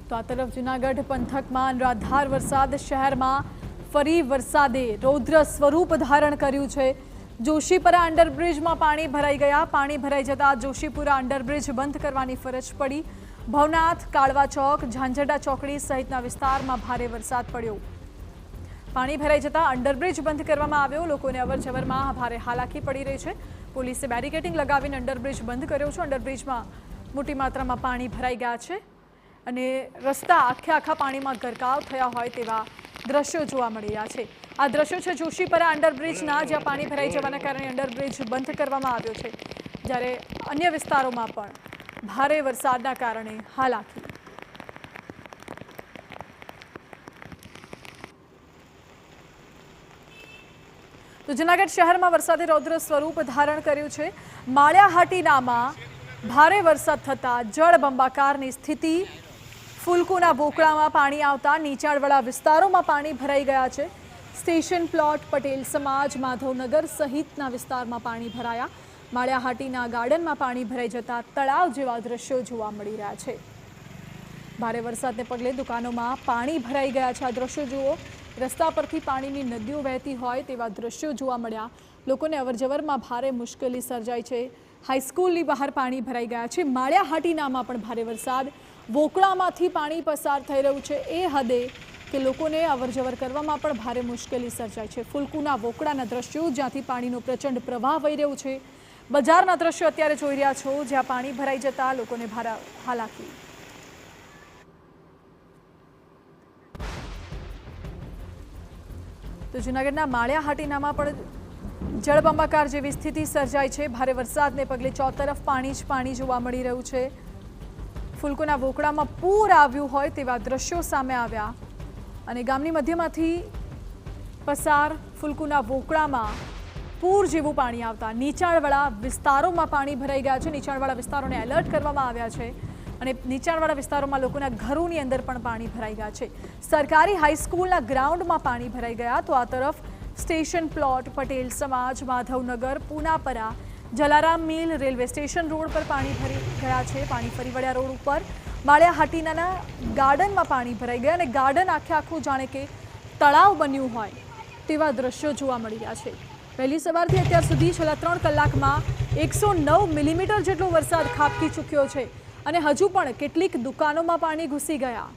તો આ તરફ જૂનાગઢ પંથકમાં અનરાધાર વરસાદ, શહેરમાં ફરી વરસાદે રૌદ્ર સ્વરૂપ ધારણ કર્યું છે। જોશીપુરા અંડરબ્રિજમાં પાણી ભરાઈ ગયા। પાણી ભરાઈ જતા જોશીપુરા અંડરબ્રિજ બંધ કરવાની ફરજ પડી। ભવનાથ, કાળવા ચોક, ઝાંઝરડા ચોકડી સહિતના વિસ્તારમાં ભારે વરસાદ પડ્યો। પાણી ભરાઈ જતા અંડરબ્રિજ બંધ કરવામાં આવ્યો। લોકોને અવરજવરમાં ભારે હાલાકી પડી રહી છે। પોલીસે બેરિકેડિંગ લગાવીને અંડરબ્રિજ બંધ કર્યો છે। અંડરબ્રિજમાં મોટી માત્રામાં પાણી ભરાઈ ગયા છે અને રસ્તા આખા પાણીમાં ગરકાવ થયા હોય તેવા દ્રશ્યો જોવા મળી રહ્યા છે। આ દ્રશ્યો છે જોશીપુરા અંડરબ્રિજના, જ્યાં પાણી ભરાઈ જવાના કારણે અંડરબ્રિજ બંધ કરવામાં આવ્યો છે, જ્યારે અન્ય વિસ્તારોમાં પણ ભારે વરસાદના કારણે હાલાકી। તો જૂનાગઢ શહેરમાં વરસાદે રૌદ્ર સ્વરૂપ ધારણ કર્યું છે। માળિયાહાટીનામાં ભારે વરસાદ થતાં જળબંબાકારની સ્થિતિ। ફૂલકુના બોકડામાં પાણી આવતા નીચાણવાળા વિસ્તારોમાં પાણી ભરાઈ ગયા છે। સ્ટેશન પ્લોટ, પટેલ સમાજ, માધવનગર સહિતના વિસ્તારમાં પાણી ભરાયા। માળિયાહાટીના ગાર્ડનમાં પાણી ભરાઈ જતા તળાવ જેવા દ્રશ્યો જોવા મળી રહ્યા છે। ભારે વરસાદને પગલે દુકાનોમાં પાણી ભરાઈ ગયા છે। આ દ્રશ્યો જુઓ, રસ્તા પરથી પાણીની નદીઓ વહેતી હોય તેવા દ્રશ્યો જોવા મળ્યા। લોકોને અવરજવરમાં ભારે મુશ્કેલી સર્જાઈ છે। હાઈસ્કૂલની બહાર પાણી ભરાઈ ગયા છે। માળિયાહાટીનામાં પણ ભારે વરસાદ, વોકળામાંથી પાણી પસાર થઈ રહ્યું છે એ હદે કે લોકોને અવરજવર કરવામાં પણ ભારે મુશ્કેલી સર્જાય છે। ફૂલકુના વોકળાના દ્રશ્યો, જ્યાંથી પાણીનો પ્રચંડ પ્રવાહ વહી રહ્યો છે। બજારના દ્રશ્યો અત્યારે જોઈ રહ્યા છો, જ્યાં પાણી ભરાઈ જતા લોકોને ભારે હાલાકી। તો જૂનાગઢના માળિયાહાટીનામાં પણ જળબંબાકાર જેવી સ્થિતિ સર્જાઈ છે। ભારે વરસાદને પગલે ચોતરફ પાણી જ પાણી જોવા મળી રહ્યું છે। ફૂલકુના વોકળામાં પૂર આવ્યું હોય તેવા દ્રશ્યો સામે આવ્યા અને ગામની મધ્યમાંથી પસાર ફૂલકુના વોકળામાં પૂર જેવું પાણી આવતા નીચાણવાળા વિસ્તારોમાં પાણી ભરાઈ ગયા છે। નીચાણવાળા વિસ્તારોને એલર્ટ કરવામાં આવ્યા છે અને નીચાણવાળા વિસ્તારોમાં લોકોના ઘરોની અંદર પણ પાણી ભરાઈ ગયા છે। સરકારી હાઈસ્કૂલના ગ્રાઉન્ડમાં પાણી ભરાઈ ગયા। તો આ તરફ સ્ટેશન પ્લોટ, પટેલ સમાજ, માધવનગર, પૂનાપરા, જલારામ મિલ, રેલવે સ્ટેશન રોડ પર પાણી ભરી ગયા છે। પાણી ફરી વળ્યા રોડ ઉપર। માળિયાહાટીના ગાર્ડનમાં પાણી ભરાઈ ગયા અને ગાર્ડન આખું જાણે કે તળાવ બન્યું હોય તેવા દ્રશ્યો જોવા મળી રહ્યા છે। વહેલી સવારથી અત્યાર સુધી છેલ્લા 3 કલાકમાં 109 મિલીમીટર જેટલો વરસાદ ખાબકી ચૂક્યો છે અને હજુ પણ કેટલીક દુકાનોમાં પાણી ઘૂસી ગયા।